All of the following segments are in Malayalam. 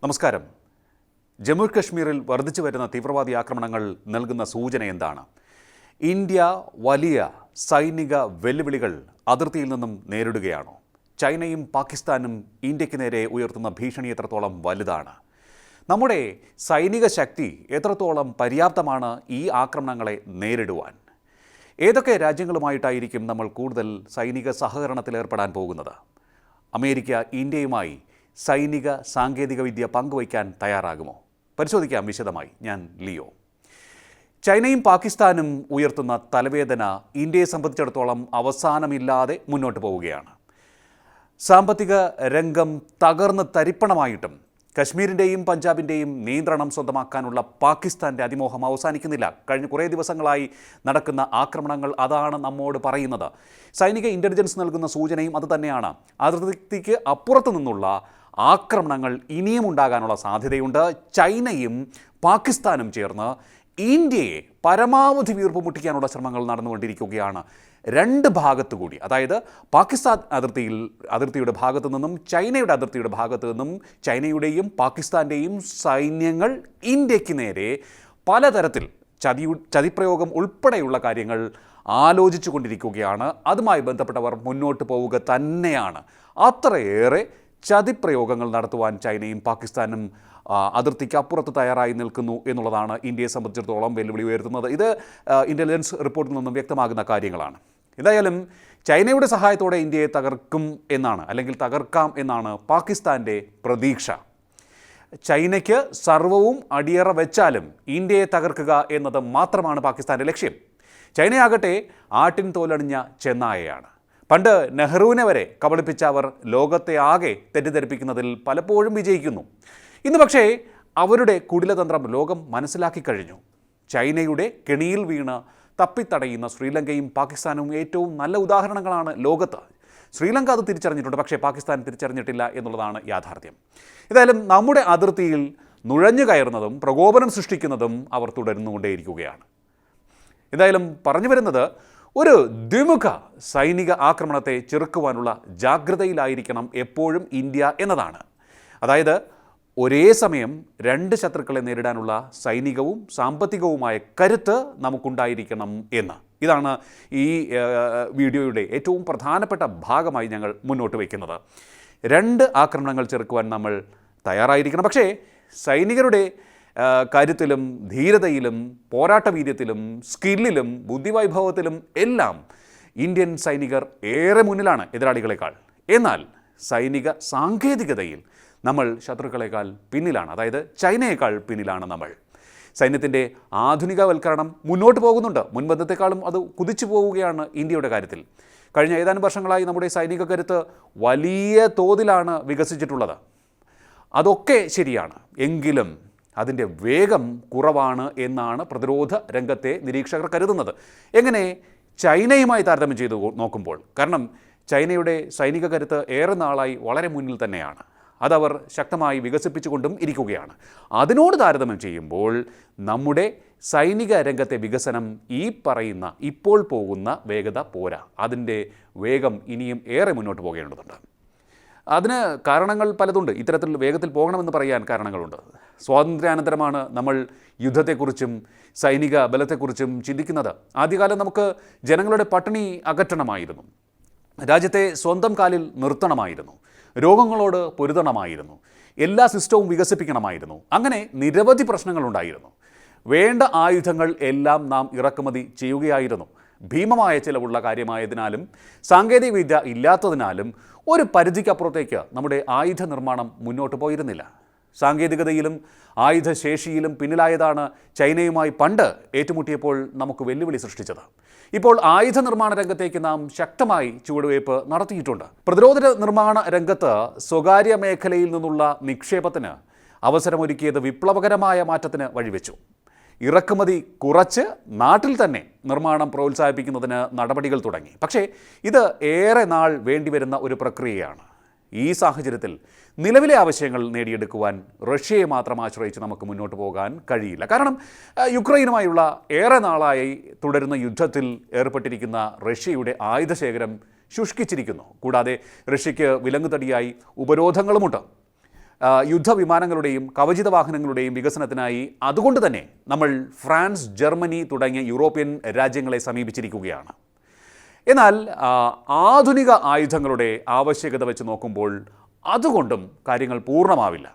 നമസ്കാരം. ജമ്മു കശ്മീരിൽ വർദ്ധിച്ചു വരുന്ന തീവ്രവാദി ആക്രമണങ്ങൾ നൽകുന്ന സൂചന എന്താണ്? ഇന്ത്യ വലിയ സൈനിക വെല്ലുവിളികൾ അതിർത്തിയിൽ നിന്നും നേരിടുകയാണോ? ചൈനയും പാകിസ്ഥാനും ഇന്ത്യക്ക് നേരെ ഉയർത്തുന്ന ഭീഷണി എത്രത്തോളം വലുതാണ്? നമ്മുടെ സൈനിക ശക്തി എത്രത്തോളം പര്യാപ്തമാണ് ഈ ആക്രമണങ്ങളെ നേരിടുവാൻ? ഏതൊക്കെ രാജ്യങ്ങളുമായിട്ടായിരിക്കും നമ്മൾ കൂടുതൽ സൈനിക സഹകരണത്തിൽ ഏർപ്പെടാൻ പോകുന്നത്? അമേരിക്ക ഇന്ത്യയുമായി സൈനിക സാങ്കേതികവിദ്യ പങ്കുവയ്ക്കാൻ തയ്യാറാകുമോ? പരിശോധിക്കാം വിശദമായി. ഞാൻ ലിയോ. ചൈനയും പാകിസ്ഥാനും ഉയർത്തുന്ന തലവേദന ഇന്ത്യയെ സംബന്ധിച്ചിടത്തോളം അവസാനമില്ലാതെ മുന്നോട്ട് പോവുകയാണ്. സാമ്പത്തിക രംഗം തകർന്ന് തരിപ്പണമായിട്ടും കശ്മീരിൻ്റെയും പഞ്ചാബിൻ്റെയും നിയന്ത്രണം സ്വന്തമാക്കാനുള്ള പാകിസ്ഥാൻ്റെ അതിമോഹം അവസാനിക്കുന്നില്ല. കഴിഞ്ഞ കുറേ ദിവസങ്ങളായി നടക്കുന്ന ആക്രമണങ്ങൾ അതാണ് നമ്മോട് പറയുന്നത്. സൈനിക ഇൻ്റലിജൻസ് നൽകുന്ന സൂചനയും അതുതന്നെയാണ്. അതിർത്തിക്ക് അപ്പുറത്തു നിന്നുള്ള ആക്രമണങ്ങൾ ഇനിയും ഉണ്ടാകാനുള്ള സാധ്യതയുണ്ട്. ചൈനയും പാകിസ്ഥാനും ചേർന്ന് ഇന്ത്യയെ പരമാവധി വീർപ്പ് മുട്ടിക്കാനുള്ള ശ്രമങ്ങൾ നടന്നുകൊണ്ടിരിക്കുകയാണ്. രണ്ട് ഭാഗത്തു കൂടി, അതായത് പാകിസ്ഥാൻ അതിർത്തിയുടെ ഭാഗത്തു നിന്നും ചൈനയുടെ അതിർത്തിയുടെ ഭാഗത്തു നിന്നും ചൈനയുടെയും പാകിസ്ഥാൻ്റെയും സൈന്യങ്ങൾ ഇന്ത്യക്ക് നേരെ പലതരത്തിൽ ചതിപ്രയോഗം ഉൾപ്പെടെയുള്ള കാര്യങ്ങൾ ആലോചിച്ചു കൊണ്ടിരിക്കുകയാണ്. അതുമായി ബന്ധപ്പെട്ടവർ മുന്നോട്ട് പോവുക തന്നെയാണ്. അത്രയേറെ ചതിപ്രയോഗങ്ങൾ നടത്തുവാൻ ചൈനയും പാകിസ്ഥാനും അതിർത്തിക്ക് അപ്പുറത്ത് തയ്യാറായി നിൽക്കുന്നു എന്നുള്ളതാണ് ഇന്ത്യയെ സംബന്ധിച്ചിടത്തോളം വെല്ലുവിളി ഉയർത്തുന്നത്. ഇത് ഇൻ്റലിജൻസ് റിപ്പോർട്ടിൽ നിന്നും വ്യക്തമാകുന്ന കാര്യങ്ങളാണ്. എന്തായാലും ചൈനയുടെ സഹായത്തോടെ ഇന്ത്യയെ തകർക്കാം എന്നാണ് പാകിസ്ഥാൻ്റെ പ്രതീക്ഷ. ചൈനയ്ക്ക് സർവവും അടിയറ വെച്ചാലും ഇന്ത്യയെ തകർക്കുക എന്നത് മാത്രമാണ് പാകിസ്ഥാൻ്റെ ലക്ഷ്യം. ചൈനയാകട്ടെ ആട്ടിൻ തോലണിഞ്ഞ ചെന്നായയാണ്. പണ്ട് നെഹ്റുവിനെ വരെ കബളിപ്പിച്ച അവർ ലോകത്തെ ആകെ തെറ്റിദ്ധരിപ്പിക്കുന്നതിൽ പലപ്പോഴും വിജയിക്കുന്നു. ഇന്ന് പക്ഷേ അവരുടെ കുടിലതന്ത്രം ലോകം മനസ്സിലാക്കി കഴിഞ്ഞു. ചൈനയുടെ കെണിയിൽ വീണ് തപ്പിത്തടയുന്ന ശ്രീലങ്കയും പാകിസ്ഥാനും ഏറ്റവും നല്ല ഉദാഹരണങ്ങളാണ് ലോകത്ത്. ശ്രീലങ്ക അത് തിരിച്ചറിഞ്ഞിട്ടുണ്ട്, പക്ഷേ പാകിസ്ഥാൻ തിരിച്ചറിഞ്ഞിട്ടില്ല എന്നുള്ളതാണ് യാഥാർത്ഥ്യം. ഏതായാലും നമ്മുടെ അതിർത്തിയിൽ നുഴഞ്ഞു കയറുന്നതും പ്രകോപനം സൃഷ്ടിക്കുന്നതും അവർ തുടർന്നുകൊണ്ടേയിരിക്കുകയാണ്. എന്തായാലും പറഞ്ഞു വരുന്നത്, ഒരു ദ്വിമുഖ സൈനിക ആക്രമണത്തെ ചെറുക്കുവാനുള്ള ജാഗ്രതയിലായിരിക്കണം എപ്പോഴും ഇന്ത്യ എന്നതാണ്. അതായത് ഒരേ സമയം രണ്ട് ശത്രുക്കളെ നേരിടാനുള്ള സൈനികവും സാമ്പത്തികവുമായ കരുത്ത് നമുക്കുണ്ടായിരിക്കണം എന്ന്. ഇതാണ് ഈ വീഡിയോയുടെ ഏറ്റവും പ്രധാനപ്പെട്ട ഭാഗമായി ഞങ്ങൾ മുന്നോട്ട് വയ്ക്കുന്നത്. രണ്ട് ആക്രമണങ്ങൾ ചെറുക്കുവാൻ നമ്മൾ തയ്യാറായിരിക്കണം. പക്ഷേ സൈനികരുടെ കാര്യത്തിലും ധീരതയിലും പോരാട്ട വീര്യത്തിലും സ്കില്ലിലും ബുദ്ധിവൈഭവത്തിലും എല്ലാം ഇന്ത്യൻ സൈനികർ ഏറെ മുന്നിലാണ് എതിരാളികളെക്കാൾ. എന്നാൽ സൈനിക സാങ്കേതികതയിൽ നമ്മൾ ശത്രുക്കളെക്കാൾ പിന്നിലാണ്, അതായത് ചൈനയേക്കാൾ പിന്നിലാണ് നമ്മൾ. സൈന്യത്തിൻ്റെ ആധുനികവൽക്കരണം മുന്നോട്ട് പോകുന്നുണ്ട്. മുൻപത്തേക്കാളും അത് കുതിച്ചു പോവുകയാണ് ഇന്ത്യയുടെ കാര്യത്തിൽ. കഴിഞ്ഞ ഏതാനും വർഷങ്ങളായി നമ്മുടെ സൈനിക കരുത്ത് വലിയ തോതിലാണ് വികസിച്ചിട്ടുള്ളത്. അതൊക്കെ ശരിയാണ്. എങ്കിലും അതിൻ്റെ വേഗം കുറവാണ് എന്നാണ് പ്രതിരോധ രംഗത്തെ നിരീക്ഷകർ കരുതുന്നത്. എങ്ങനെ? ചൈനയുമായി താരതമ്യം ചെയ്ത് നോക്കുമ്പോൾ. കാരണം ചൈനയുടെ സൈനിക കരുത്ത് ഏറെ നാളായി വളരെ മുന്നിൽ തന്നെയാണ്. അതവർ ശക്തമായി വികസിപ്പിച്ചുകൊണ്ടും ഇരിക്കുകയാണ്. അതിനോട് താരതമ്യം ചെയ്യുമ്പോൾ നമ്മുടെ സൈനിക രംഗത്തെ വികസനം ഈ പറയുന്ന ഇപ്പോൾ പോകുന്ന വേഗത പോരാ. അതിൻ്റെ വേഗം ഇനിയും ഏറെ മുന്നോട്ട് പോകേണ്ടതുണ്ട്. അതിന് കാരണങ്ങൾ പലതുണ്ട്. ഇത്തരത്തിൽ വേഗത്തിൽ പോകണമെന്ന് പറയാൻ കാരണങ്ങളുണ്ട്. സ്വാതന്ത്ര്യാനന്തരമാണ് നമ്മൾ യുദ്ധത്തെക്കുറിച്ചും സൈനിക ബലത്തെക്കുറിച്ചും ചിന്തിക്കുന്നത്. ആദ്യകാലം നമുക്ക് ജനങ്ങളുടെ പട്ടിണി അകറ്റണമായിരുന്നു, രാജ്യത്തെ സ്വന്തം കാലിൽ നിർത്തണമായിരുന്നു, രോഗങ്ങളോട് പൊരുതണമായിരുന്നു, എല്ലാ സിസ്റ്റവും വികസിപ്പിക്കണമായിരുന്നു. അങ്ങനെ നിരവധി പ്രശ്നങ്ങളുണ്ടായിരുന്നു. വേണ്ട ആയുധങ്ങൾ എല്ലാം നാം ഇറക്കുമതി ചെയ്യുകയായിരുന്നു. ഭീമമായ ചിലവുള്ള കാര്യമായതിനാലും സാങ്കേതികവിദ്യ ഇല്ലാത്തതിനാലും ഒരു പരിധിക്കപ്പുറത്തേക്ക് നമ്മുടെ ആയുധ നിർമ്മാണം മുന്നോട്ട് പോയിരുന്നില്ല. സാങ്കേതികതയിലും ആയുധശേഷിയിലും പിന്നിലായതാണ് ചൈനയുമായി പണ്ട് ഏറ്റുമുട്ടിയപ്പോൾ നമുക്ക് വെല്ലുവിളി സൃഷ്ടിച്ചത്. ഇപ്പോൾ ആയുധ നിർമ്മാണ രംഗത്തേക്ക് നാം ശക്തമായി ചുവടുവയ്പ് നടത്തിയിട്ടുണ്ട്. പ്രതിരോധ നിർമ്മാണ രംഗത്ത് സ്വകാര്യ മേഖലയിൽ നിന്നുള്ള നിക്ഷേപത്തിന് അവസരമൊരുക്കിയത് വിപ്ലവകരമായ മാറ്റത്തിന് വഴിവെച്ചു. ഇറക്കുമതി കുറച്ച് നാട്ടിൽ തന്നെ നിർമ്മാണം പ്രോത്സാഹിപ്പിക്കുന്നതിന് നടപടികൾ തുടങ്ങി. പക്ഷേ ഇത് ഏറെ നാൾ വേണ്ടിവരുന്ന ഒരു പ്രക്രിയയാണ്. ഈ സാഹചര്യത്തിൽ നിലവിലെ ആവശ്യങ്ങൾ നേടിയെടുക്കുവാൻ റഷ്യയെ മാത്രം ആശ്രയിച്ച് നമുക്ക് മുന്നോട്ട് പോകാൻ കഴിയില്ല. കാരണം യുക്രൈനുമായുള്ള ഏറെ നാളായി തുടരുന്ന യുദ്ധത്തിൽ ഏർപ്പെട്ടിരിക്കുന്ന റഷ്യയുടെ ആയുധശേഖരം ശുഷ്കിച്ചിരിക്കുന്നു. കൂടാതെ റഷ്യയ്ക്ക് വിലങ്ങുതടിയായി ഉപരോധങ്ങളുമുണ്ട്. യുദ്ധവിമാനങ്ങളുടെയും കവചിത വാഹനങ്ങളുടെയും വികസനത്തിനായി അതുകൊണ്ട് തന്നെ നമ്മൾ ഫ്രാൻസ്, ജർമ്മനി തുടങ്ങിയ യൂറോപ്യൻ രാജ്യങ്ങളെ സമീപിച്ചിരിക്കുകയാണ്. എന്നാൽ ആധുനിക ആയുധങ്ങളുടെ ആവശ്യകത വെച്ച് നോക്കുമ്പോൾ അതുകൊണ്ടും കാര്യങ്ങൾ പൂർണ്ണമാവില്ല.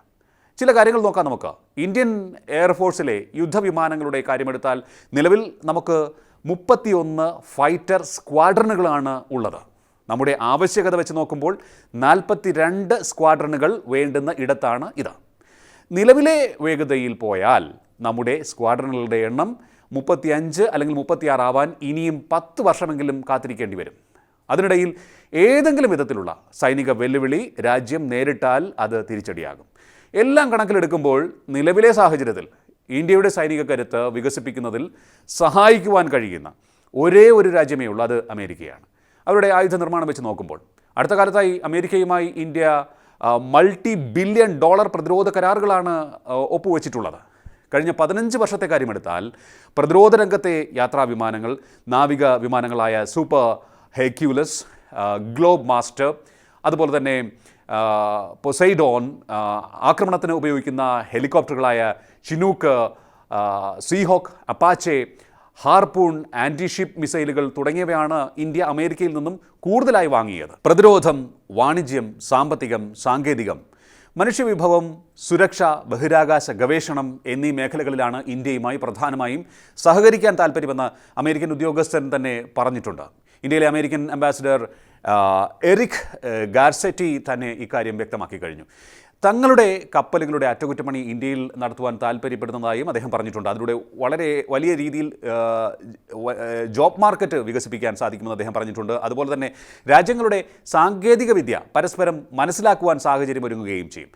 ചില കാര്യങ്ങൾ നോക്കാം നമുക്ക്. ഇന്ത്യൻ എയർഫോഴ്സിലെ യുദ്ധവിമാനങ്ങളുടെ കാര്യമെടുത്താൽ നിലവിൽ നമുക്ക് 31 ഫൈറ്റർ സ്ക്വാഡ്രണുകളാണ് ഉള്ളത്. നമ്മുടെ ആവശ്യകത വെച്ച് നോക്കുമ്പോൾ 42 സ്ക്വാഡ്രണുകൾ വേണ്ടുന്ന ഇടത്താണ് ഇത്. നിലവിലെ വേഗതയിൽ പോയാൽ നമ്മുടെ സ്ക്വാഡ്രണുകളുടെ എണ്ണം 35 അല്ലെങ്കിൽ 36 ആവാൻ ഇനിയും 10 വർഷമെങ്കിലും കാത്തിരിക്കേണ്ടി വരും. അതിനിടയിൽ ഏതെങ്കിലും വിധത്തിലുള്ള സൈനിക വെല്ലുവിളി രാജ്യം നേരിട്ടാൽ അത് തിരിച്ചടിയാകും. എല്ലാം കണക്കിലെടുക്കുമ്പോൾ നിലവിലെ സാഹചര്യത്തിൽ ഇന്ത്യയുടെ സൈനിക കരുത്ത് വികസിപ്പിക്കുന്നതിൽ സഹായിക്കുവാൻ കഴിയുന്ന ഒരേ ഒരു രാജ്യമേ ഉള്ളൂ, അത് അമേരിക്കയാണ്. അവരുടെ ആയുധ നിർമ്മാണം വെച്ച് നോക്കുമ്പോൾ അടുത്ത കാലത്തായി അമേരിക്കയുമായി ഇന്ത്യ $multi-billion പ്രതിരോധ കരാറുകളാണ് ഒപ്പുവെച്ചിട്ടുള്ളത്. കഴിഞ്ഞ 15 വർഷത്തെ കാര്യമെടുത്താൽ പ്രതിരോധ രംഗത്തെ യാത്രാ വിമാനങ്ങൾ, നാവിക വിമാനങ്ങളായ സൂപ്പർ ഹെർക്യൂലസ്, ഗ്ലോബ് മാസ്റ്റർ, അതുപോലെ തന്നെ പൊസൈഡോൺ, ആക്രമണത്തിന് ഉപയോഗിക്കുന്ന ഹെലികോപ്റ്ററുകളായ Chinook, Seahawk, Apache, harpoon, anti-ship മിസൈലുകൾ തുടങ്ങിയവയാണ് ഇന്ത്യ അമേരിക്കയിൽ നിന്നും കൂടുതലായി വാങ്ങിയത്. പ്രതിരോധം, വാണിജ്യം, സാമ്പത്തികം, സാങ്കേതികം, മനുഷ്യവിഭവം, സുരക്ഷ, ബഹിരാകാശ ഗവേഷണം എന്നീ മേഖലകളിലാണ് ഇന്ത്യയുമായി പ്രധാനമായും സഹകരിക്കാൻ താൽപ്പര്യമെന്ന് അമേരിക്കൻ ഉദ്യോഗസ്ഥൻ തന്നെ പറഞ്ഞിട്ടുണ്ട്. ഇന്ത്യയിലെ അമേരിക്കൻ അംബാസിഡർ എറിക് ഗാർസെറ്റി തന്നെ ഇക്കാര്യം വ്യക്തമാക്കി കഴിഞ്ഞു. തങ്ങളുടെ കപ്പലുകളുടെ അറ്റകുറ്റപ്പണി ഇന്ത്യയിൽ നടത്തുവാൻ താൽപ്പര്യപ്പെടുന്നതായും അദ്ദേഹം പറഞ്ഞിട്ടുണ്ട്. അതിലൂടെ വളരെ വലിയ രീതിയിൽ ജോബ് മാർക്കറ്റ് വികസിപ്പിക്കാൻ സാധിക്കുമെന്ന് അദ്ദേഹം പറഞ്ഞിട്ടുണ്ട്. അതുപോലെ തന്നെ രാജ്യങ്ങളുടെ സാങ്കേതികവിദ്യ പരസ്പരം മനസ്സിലാക്കുവാൻ സാഹചര്യം ഒരുങ്ങുകയും ചെയ്യും.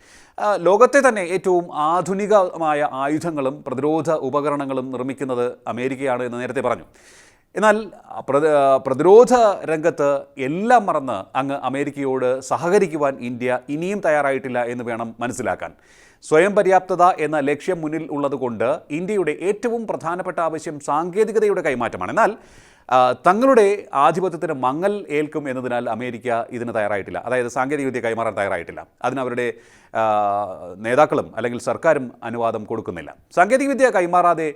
ലോകത്തെ തന്നെ ഏറ്റവും ആധുനികമായ ആയുധങ്ങളും പ്രതിരോധ ഉപകരണങ്ങളും നിർമ്മിക്കുന്നത് അമേരിക്കയാണ് എന്ന് നേരത്തെ പറഞ്ഞു. എന്നാൽ പ്രതിരോധ രംഗത്ത് എല്ലാം മറന്ന് അങ്ങ് അമേരിക്കയോട് സഹകരിക്കുവാൻ ഇന്ത്യ ഇനിയും തയ്യാറായിട്ടില്ല എന്ന് വേണം മനസ്സിലാക്കാൻ. സ്വയം പര്യാപ്തത എന്ന ലക്ഷ്യം മുന്നിൽ ഉള്ളതുകൊണ്ട് ഇന്ത്യയുടെ ഏറ്റവും പ്രധാനപ്പെട്ട ആവശ്യം സാങ്കേതികതയുടെ കൈമാറ്റമാണ്. എന്നാൽ തങ്ങളുടെ ആധിപത്യത്തിന് മങ്ങൽ ഏൽക്കും എന്നതിനാൽ അമേരിക്ക ഇതിന് തയ്യാറായിട്ടില്ല, അതായത് സാങ്കേതികവിദ്യ കൈമാറാൻ തയ്യാറായിട്ടില്ല. അതിനവരുടെ നേതാക്കളും അല്ലെങ്കിൽ സർക്കാരും അനുവാദം കൊടുക്കുന്നില്ല. സാങ്കേതികവിദ്യ കൈമാറാതെ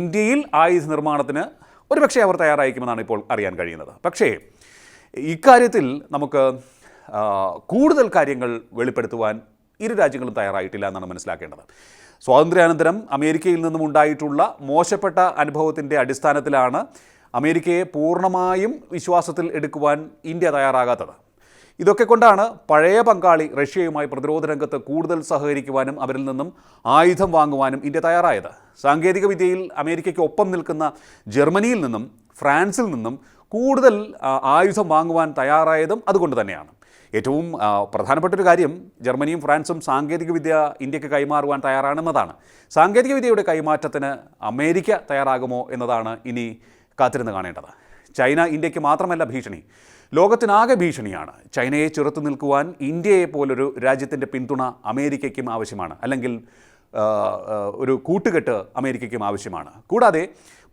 ഇന്ത്യയിൽ ആയുധ നിർമ്മാണത്തിന് ഒരുപക്ഷെ അവർ തയ്യാറായിരിക്കുമെന്നാണ് ഇപ്പോൾ അറിയാൻ കഴിയുന്നത്. പക്ഷേ ഇക്കാര്യത്തിൽ നമുക്ക് കൂടുതൽ കാര്യങ്ങൾ വെളിപ്പെടുത്തുവാൻ ഇരു രാജ്യങ്ങളും തയ്യാറായിട്ടില്ല എന്നാണ് മനസ്സിലാക്കേണ്ടത്. സ്വാതന്ത്ര്യാനന്തരം അമേരിക്കയിൽ നിന്നും ഉണ്ടായിട്ടുള്ള മോശപ്പെട്ട അനുഭവത്തിൻ്റെ അടിസ്ഥാനത്തിലാണ് അമേരിക്കയെ പൂർണ്ണമായും വിശ്വാസത്തിൽ എടുക്കുവാൻ ഇന്ത്യ തയ്യാറാകാത്തത്. ഇതൊക്കെ കൊണ്ടാണ് പഴയ പങ്കാളി റഷ്യയുമായി പ്രതിരോധ രംഗത്ത് കൂടുതൽ സഹകരിക്കുവാനും അവരിൽ നിന്നും ആയുധം വാങ്ങുവാനും ഇന്ത്യ തയ്യാറായത്. സാങ്കേതികവിദ്യയിൽ അമേരിക്കയ്ക്ക് ഒപ്പം നിൽക്കുന്ന ജർമ്മനിയിൽ നിന്നും ഫ്രാൻസിൽ നിന്നും കൂടുതൽ ആയുധം വാങ്ങുവാൻ തയ്യാറായതും അതുകൊണ്ട് തന്നെയാണ്. ഏറ്റവും പ്രധാനപ്പെട്ടൊരു കാര്യം ജർമ്മനിയും ഫ്രാൻസും സാങ്കേതികവിദ്യ ഇന്ത്യക്ക് കൈമാറുവാൻ തയ്യാറാണെന്നതാണ്. സാങ്കേതികവിദ്യയുടെ കൈമാറ്റത്തിന് അമേരിക്ക തയ്യാറാകുമോ എന്നതാണ് ഇനി കാത്തിരുന്ന് കാണേണ്ടത്. ചൈന ഇന്ത്യക്ക് മാത്രമല്ല ഭീഷണി, ലോകത്തിനാകെ ഭീഷണിയാണ്. ചൈനയെ ചെറുത്തു നിൽക്കുവാൻ ഇന്ത്യയെ പോലൊരു രാജ്യത്തിൻ്റെ പിന്തുണ അമേരിക്കയ്ക്കും ആവശ്യമാണ്, അല്ലെങ്കിൽ ഒരു കൂട്ടുകെട്ട് അമേരിക്കയ്ക്കും ആവശ്യമാണ്. കൂടാതെ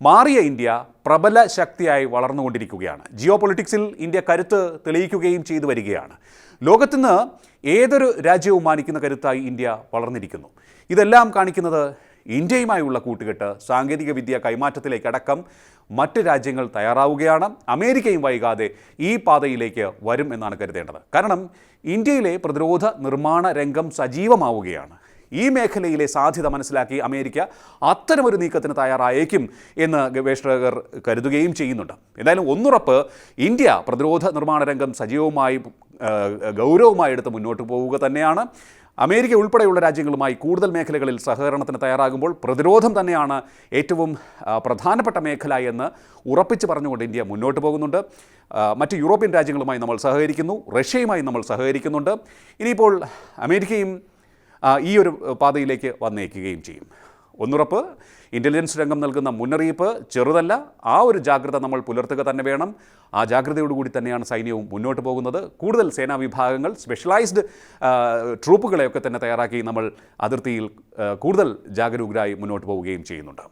മാറിയ ഇന്ത്യ പ്രബല ശക്തിയായി വളർന്നുകൊണ്ടിരിക്കുകയാണ്. ജിയോ പൊളിറ്റിക്സിൽ ഇന്ത്യ കരുത്ത് തെളിയിക്കുകയും ചെയ്തു വരികയാണ്. ലോകത്തുനിന്ന് ഏതൊരു രാജ്യവും മാനിക്കുന്ന കരുത്തായി ഇന്ത്യ വളർന്നിരിക്കുന്നു. ഇതെല്ലാം കാണിക്കുന്നത് ഇന്ത്യയുമായുള്ള കൂട്ടുകെട്ട് സാങ്കേതികവിദ്യ കൈമാറ്റത്തിലേക്കടക്കം മറ്റ് രാജ്യങ്ങൾ തയ്യാറാവുകയാണ്. അമേരിക്കയും വൈകാതെ ഈ പാതയിലേക്ക് വരും എന്നാണ് കരുതേണ്ടത്. കാരണം ഇന്ത്യയിലെ പ്രതിരോധ നിർമ്മാണ രംഗം സജീവമാവുകയാണ്. ഈ മേഖലയിലെ സാധ്യത മനസ്സിലാക്കി അമേരിക്ക അത്തരമൊരു നീക്കത്തിന് തയ്യാറായേക്കും എന്ന് ഗവേഷകർ കരുതുകയും ചെയ്യുന്നുണ്ട്. എന്തായാലും ഒന്നുറപ്പ്, ഇന്ത്യ പ്രതിരോധ നിർമ്മാണ രംഗം സജീവമായി ഗൗരവമായി എടുത്ത് മുന്നോട്ട് പോവുക തന്നെയാണ്. അമേരിക്ക ഉൾപ്പെടെയുള്ള രാജ്യങ്ങളുമായി കൂടുതൽ മേഖലകളിൽ സഹകരണത്തിന് തയ്യാറാകുമ്പോൾ പ്രതിരോധം തന്നെയാണ് ഏറ്റവും പ്രധാനപ്പെട്ട മേഖല എന്ന് ഉറപ്പിച്ച് പറഞ്ഞുകൊണ്ട് ഇന്ത്യ മുന്നോട്ട് പോകുന്നുണ്ട്. മറ്റ് യൂറോപ്യൻ രാജ്യങ്ങളുമായി നമ്മൾ സഹകരിക്കുന്നു, റഷ്യയുമായി നമ്മൾ സഹകരിക്കുന്നുണ്ട്. ഇനിയിപ്പോൾ അമേരിക്കയും ഈ ഒരു പാതയിലേക്ക് വന്നേക്കുകയും ചെയ്യും. ഒന്നുറപ്പ്, ഇൻ്റലിജൻസ് രംഗം നൽകുന്ന മുന്നറിയിപ്പ് ചെറുതല്ല. ആ ഒരു ജാഗ്രത നമ്മൾ പുലർത്തുക തന്നെ വേണം. ആ ജാഗ്രതയോടുകൂടി തന്നെയാണ് സൈന്യവും മുന്നോട്ട് പോകുന്നത്. കൂടുതൽ സേനാ വിഭാഗങ്ങൾ, സ്പെഷ്യലൈസ്ഡ് ട്രൂപ്പുകളെയൊക്കെ തന്നെ തയ്യാറാക്കി നമ്മൾ അതിർത്തിയിൽ കൂടുതൽ ജാഗരൂകരായി മുന്നോട്ട് പോവുകയും ചെയ്യുന്നുണ്ട്.